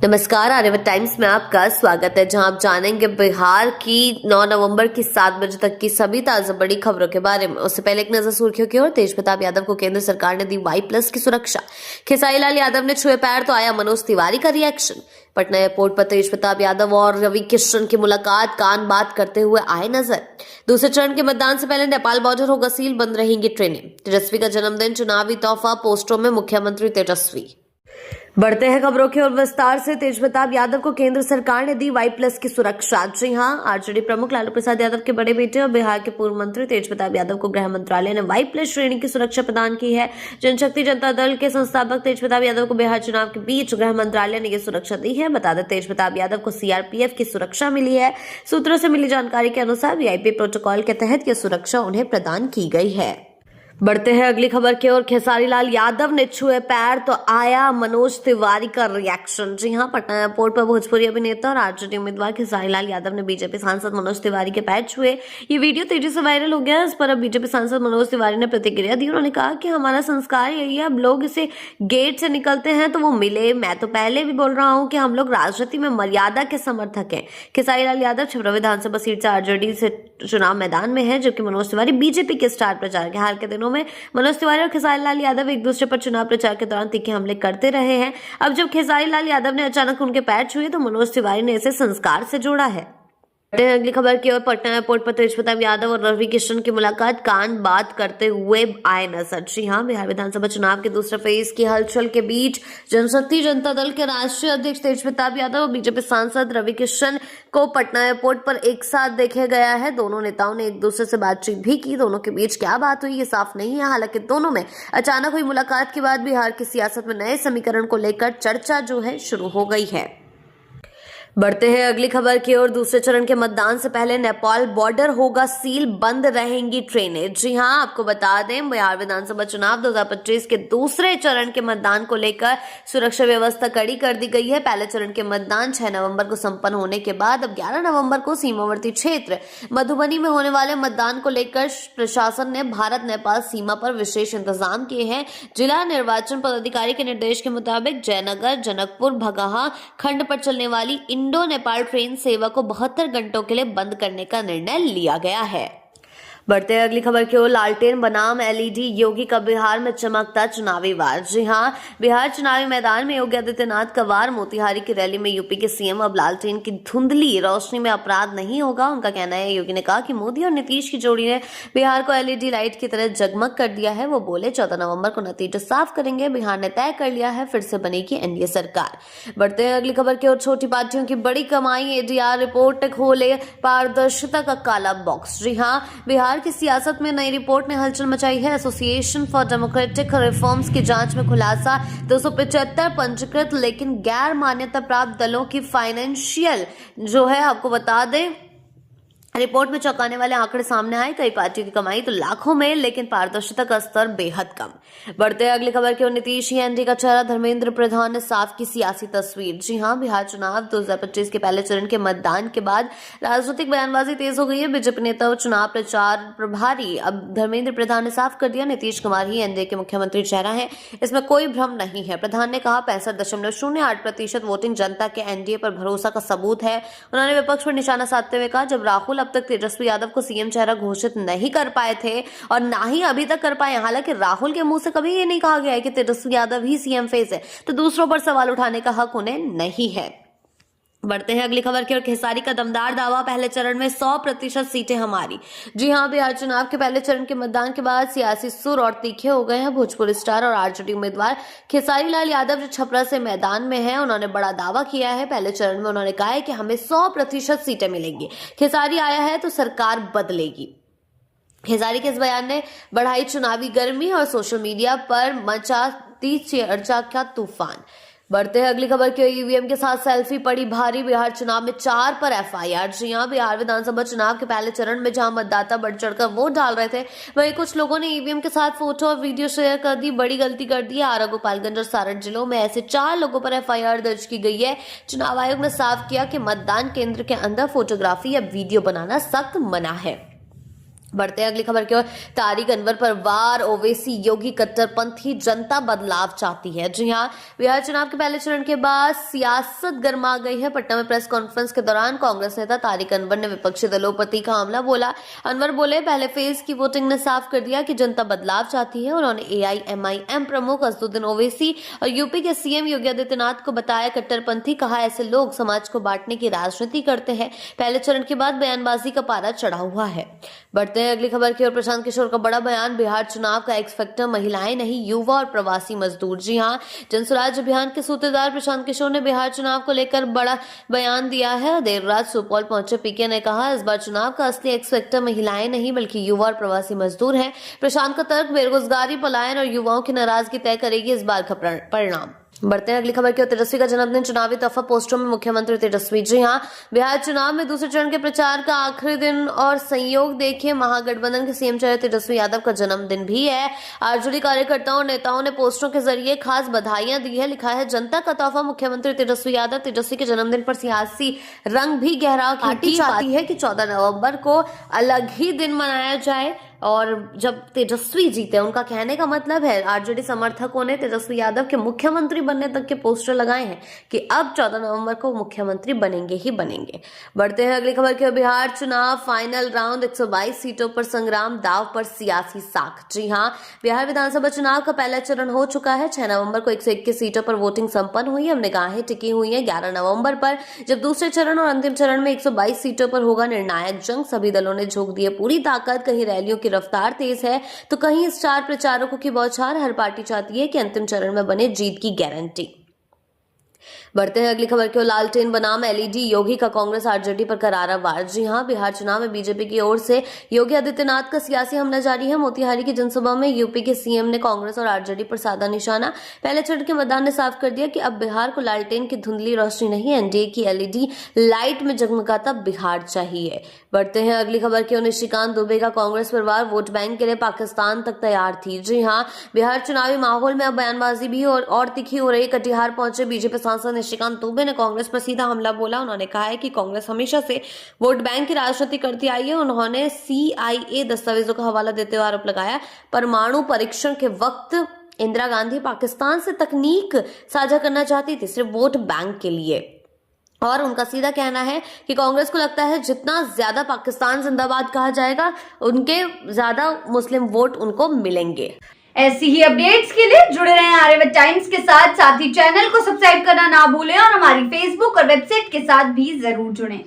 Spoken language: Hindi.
नमस्कार, आर्यवत टाइम्स में आपका स्वागत है, जहां आप जानेंगे बिहार की 9 नवंबर की 7 बजे तक की सभी ताजा बड़ी खबरों के बारे में। उससे पहले एक नजर सुर्खियों की ओर। तेज प्रताप यादव को केंद्र सरकार ने दी Y+ की सुरक्षा। खेसारी लाल यादव ने छुए पैर तो आया मनोज तिवारी का रिएक्शन। पटना एयरपोर्ट पर तेज प्रताप यादव और रवि किशन की मुलाकात, कान बात करते हुए आए नजर। दूसरे चरण के मतदान से पहले नेपाल बॉर्डर होगा सील, बंद रहेंगी ट्रेनें। तेजस्वी का जन्मदिन, चुनावी तोहफा, पोस्टरों में मुख्यमंत्री तेजस्वी। बढ़ते हैं खबरों की ओर विस्तार से। तेज प्रताप यादव को केंद्र सरकार ने दी Y+ की सुरक्षा। जी हां, आरजेडी प्रमुख लालू प्रसाद यादव के बड़े बेटे और बिहार के पूर्व मंत्री तेज प्रताप यादव को गृह मंत्रालय ने Y+ श्रेणी की सुरक्षा प्रदान की है। जनशक्ति जनता दल के संस्थापक तेज प्रताप यादव को बिहार चुनाव के बीच गृह मंत्रालय ने यह सुरक्षा दी है। बता दें, तेज प्रताप यादव को CRPF की सुरक्षा मिली है। सूत्रों से मिली जानकारी के अनुसार VIP प्रोटोकॉल के तहत यह सुरक्षा उन्हें प्रदान की गई है। बढ़ते हैं अगली खबर की ओर। खेसारी लाल यादव ने छुए पैर तो आया मनोज तिवारी का रिएक्शन। जी हां, पटना एयरपोर्ट पर भोजपुरी अभिनेता और आरजेडी उम्मीदवार खेसारी लाल यादव ने बीजेपी सांसद मनोज तिवारी के पैर छुए। ये वीडियो तेजी से वायरल हो गया। इस पर अब बीजेपी सांसद मनोज तिवारी ने प्रतिक्रिया दी। उन्होंने कहा कि हमारा संस्कार यही है, अब लोग इसे गेट से निकलते हैं तो वो मिले। मैं तो पहले भी बोल रहा हूँ कि हम लोग राजनीति में मर्यादा के समर्थक हैं। खेसारी लाल यादव छपरा विधानसभा सीट से आरजेडी से चुनाव मैदान में है, जबकि मनोज तिवारी बीजेपी के स्टार प्रचारक हैं। हाल के दिनों में मनोज तिवारी और खेसारी लाल यादव एक दूसरे पर चुनाव प्रचार के दौरान तीखे हमले करते रहे हैं। अब जब खेसारी लाल यादव ने अचानक उनके पैर छुए तो मनोज तिवारी ने इसे संस्कार से जोड़ा है। अगली खबर की ओर। पटना एयरपोर्ट पर तेज प्रताप यादव और रवि किशन की मुलाकात, कान बात करते हुए आए नजर। जी हां, बिहार विधानसभा चुनाव के दूसरे फेज की हलचल के बीच जनशक्ति जनता दल के राष्ट्रीय अध्यक्ष तेज प्रताप यादव और बीजेपी सांसद रवि किशन को पटना एयरपोर्ट पर एक साथ देखा गया है। दोनों नेताओं ने एक दूसरे से बातचीत भी की। दोनों के बीच क्या बात हुई ये साफ नहीं है। हालांकि दोनों में अचानक हुई मुलाकात के बाद बिहार की सियासत में नए समीकरण को लेकर चर्चा जो है शुरू हो गई है। बढ़ते हैं अगली खबर की ओर। दूसरे चरण के मतदान से पहले नेपाल बॉर्डर होगा सील, बंद रहेंगी ट्रेनें। जी हां, आपको बता दें, बिहार विधानसभा चुनाव 2025 के दूसरे चरण के मतदान को लेकर सुरक्षा व्यवस्था कड़ी कर दी गई है। पहले चरण के मतदान 6 नवंबर को संपन्न होने के बाद अब 11 नवंबर को सीमावर्ती क्षेत्र मधुबनी में होने वाले मतदान को लेकर प्रशासन ने भारत नेपाल सीमा पर विशेष इंतजाम किए हैं। जिला निर्वाचन पदाधिकारी के निर्देश के मुताबिक जयनगर, जनकपुर, भगाहा खंड पर चलने वाली इंडो नेपाल ट्रेन सेवा को 72 घंटों के लिए बंद करने का निर्णय लिया गया है। बढ़ते हैं अगली खबर की ओर। लालटेन बनाम LED, योगी का बिहार में चमकता चुनावी वार। जी हां, बिहार चुनावी मैदान में योगी आदित्यनाथ का वार। मोतिहारी की रैली में यूपी के सीएम अब लालटेन की धुंधली रोशनी में अपराध नहीं होगा, उनका कहना है। योगी ने कहा कि मोदी और नीतीश की जोड़ी ने बिहार को LED लाइट की तरह जगमग कर दिया है। वो बोले 14 नवंबर को नतीजे साफ करेंगे। बिहार ने तय कर लिया है, फिर से बनेगी NDA सरकार। बढ़ते हैं अगली खबर की ओर। छोटी पार्टियों की बड़ी कमाई, ADR रिपोर्ट खोले पारदर्शिता का काला बॉक्स। जी हां, बिहार की सियासत में नई रिपोर्ट ने हलचल मचाई है। एसोसिएशन फॉर डेमोक्रेटिक रिफॉर्म्स की जांच में खुलासा, 275 पंजीकृत लेकिन गैर मान्यता प्राप्त दलों की फाइनेंशियल जो है, आपको बता दें, रिपोर्ट में चौंकाने वाले आंकड़े सामने आए। कई पार्टियों की कमाई तो लाखों में, लेकिन पारदर्शिता का स्तर बेहद कम। बढ़ते हैं अगली खबर की ओर। नीतीश ही NDA का चेहरा, धर्मेंद्र प्रधान ने साफ की सियासी तस्वीर। जी हां, बिहार चुनाव 2025 के पहले चरण के मतदान के बाद राजनीतिक बयानबाजी तेज हो गई है। बीजेपी नेता और चुनाव प्रचार प्रभारी अब धर्मेंद्र प्रधान ने साफ कर दिया, नीतीश कुमार ही NDA के मुख्यमंत्री चेहरा है। इसमें कोई भ्रम नहीं है। प्रधान ने कहा 65.08% वोटिंग जनता के NDA पर भरोसा का सबूत है। उन्होंने विपक्ष पर निशाना साधते हुए कहा, जब राहुल अब तक तेजस्वी यादव को सीएम चेहरा घोषित नहीं कर पाए थे और ना ही अभी तक कर पाए। हालांकि राहुल के मुंह से कभी ये नहीं कहा गया है कि तेजस्वी यादव ही सीएम फेस है, तो दूसरों पर सवाल उठाने का हक उन्हें नहीं है। बढ़ते हैं अगली खबर की ओर। खेसारी का दमदार दावा, पहले चरण में 100% सीटें हमारी। जी हां, बिहार चुनाव के पहले चरण के मतदान के बाद सियासी सुर और तीखे हो गए हैं। भोजपुरी स्टार और आरजेडी उम्मीदवार खेसारी लाल यादव जो छपरा से मैदान में हैं, उन्होंने बड़ा दावा किया है। पहले चरण में उन्होंने कहा है कि हमें 100% सीटें मिलेंगी। खेसारी आया है तो सरकार बदलेगी। खेसारी के इस बयान ने बढ़ाई चुनावी गर्मी और सोशल मीडिया पर मचा चर्चा का तूफान। बढ़ते हैं अगली खबर की। ईवीएम के साथ सेल्फी पड़ी भारी, बिहार चुनाव में 4 पर FIR। जी हां, बिहार विधानसभा चुनाव के पहले चरण में जहां मतदाता बढ़ चढ़कर वोट डाल रहे थे, वहीं कुछ लोगों ने ईवीएम के साथ फोटो और वीडियो शेयर कर दी। बड़ी गलती कर दी। आरा, गोपालगंज और सारण जिलों में ऐसे 4 लोगों पर FIR दर्ज की गई है। चुनाव आयोग ने साफ किया कि मतदान केंद्र के अंदर फोटोग्राफी या वीडियो बनाना सख्त मना है। बढ़ते हैं अगली खबर की ओर। तारिक अनवर पर वार, ओवैसी योगी कट्टरपंथी, जनता बदलाव चाहती है। जी हां, बिहार चुनाव के पहले चरण के बाद सियासत गर्मा गई है। पटना में प्रेस कॉन्फ्रेंस के दौरान कांग्रेस नेता तारिक अनवर ने विपक्षी दलों पर तीखा हमला बोला। अनवर बोले, पहले फेज की वोटिंग ने साफ कर दिया कि जनता बदलाव चाहती है। उन्होंने एआईएमआईएम प्रमुख असदुद्दीन ओवैसी और यूपी के सीएम योगी आदित्यनाथ को बताया कट्टरपंथी। कहा, ऐसे लोग समाज को बांटने की राजनीति करते हैं। पहले चरण के बाद बयानबाजी का पारा चढ़ा हुआ है। बढ़ते हैं अगली खबर की ओर। प्रशांत किशोर का बड़ा बयान, बिहार चुनाव का एक्स फैक्टर महिलाएं नहीं, युवा और प्रवासी मजदूर। जी हां, जनसुराज अभियान के सूत्रधार प्रशांत किशोर ने बिहार चुनाव को लेकर बड़ा बयान दिया है। देर रात सुपौल पहुंचे पीके ने कहा, इस बार चुनाव का असली एक्स फैक्टर महिलाएं नहीं बल्कि युवा और प्रवासी मजदूर है। प्रशांत का तर्क, बेरोजगारी, पलायन और युवाओं की नाराजगी तय करेगी इस बार का परिणाम। बढ़ते हैं अगली खबर की ओर। तेजस्वी का जन्मदिन, चुनावी तोहफा पोस्टरों में मुख्यमंत्री तेजस्वी। जी हां, बिहार चुनाव में दूसरे चरण के प्रचार का आखिरी दिन और संयोग देखिए, महागठबंधन के सीएम चेहरे तेजस्वी यादव का जन्मदिन भी है। आरजेडी कार्यकर्ताओं और नेताओं ने पोस्टरों के जरिए खास बधाइयां दी है। लिखा है, जनता का तोहफा मुख्यमंत्री तेजस्वी यादव। तेजस्वी के जन्मदिन पर सियासी रंग भी गहरा। पार्टी चाहती है कि 14 नवंबर को अलग ही दिन मनाया जाए और जब तेजस्वी जीते। उनका कहने का मतलब है, आरजेडी समर्थकों ने तेजस्वी यादव के मुख्यमंत्री बनने तक के पोस्टर लगाए हैं कि अब 14 नवंबर को मुख्यमंत्री बनेंगे ही बनेंगे। बढ़ते हैं अगली खबर की ओर। बिहार चुनाव फाइनल राउंड, 122 सीटों पर संग्राम, दाव पर सियासी साख। जी हां, बिहार विधानसभा चुनाव का पहला चरण हो चुका है। 6 नवंबर को 121 सीटों पर वोटिंग संपन्न हुई है। अब निगाहें टिकी हुई है 11 नवंबर पर, जब दूसरे चरण और अंतिम चरण में 122 सीटों पर होगा निर्णायक जंग। सभी दलों ने झोंक दी है पूरी ताकत। कहीं रैलियों की रफ्तार तेज है तो कहीं स्टार प्रचारकों की बौछार। हर पार्टी चाहती है कि अंतिम चरण में बने जीत की गारंटी। बढ़ते हैं अगली खबर की ओर। लालटेन बनाम एलईडी, योगी का कांग्रेस आरजेडी पर करारा वार। जी हां, बिहार चुनाव में बीजेपी की ओर से योगी आदित्यनाथ का सियासी हमला जारी है। मोतिहारी की जनसभा में यूपी के सीएम ने कांग्रेस और आरजेडी पर साधा निशाना। पहले चरण के मतदान ने साफ कर दिया कि अब बिहार को लालटेन की धुंधली रोशनी नहीं, एनडीए की एलईडी लाइट में जगमगाता बिहार चाहिए। बढ़ते हैं अगली खबर की ओर। निशिकांत दुबे का कांग्रेस परिवार वोट बैंक के लिए पाकिस्तान तक तैयार थी। जी हां, बिहार चुनावी माहौल में अब बयानबाजी भी और तीखी हो रही। कटिहार पहुंचे बीजेपी सांसद निशिकांत दुबे ने कांग्रेस पर सीधा हमला बोला। उन्होंने कहा है कि कांग्रेस हमेशा से वोट बैंक की राजनीति करती आई है। उन्होंने सीआईए दस्तावेजों का हवाला देते हुए आरोप लगाया, परमाणु परीक्षण के वक्त इंदिरा गांधी पाकिस्तान से तकनीक साझा करना चाहती थी, सिर्फ वोट बैंक के लिए। और उनका सीधा कहना है कि कांग्रेस को लगता है जितना ज्यादा पाकिस्तान जिंदाबाद कहा जाएगा, उनके ज्यादा मुस्लिम वोट उनको मिलेंगे। ऐसी ही अपडेट्स के लिए जुड़े रहें आर्यवत टाइम्स के साथ ही चैनल को सब्सक्राइब करना ना भूलें और हमारी फेसबुक और वेबसाइट के साथ भी जरूर जुड़ें।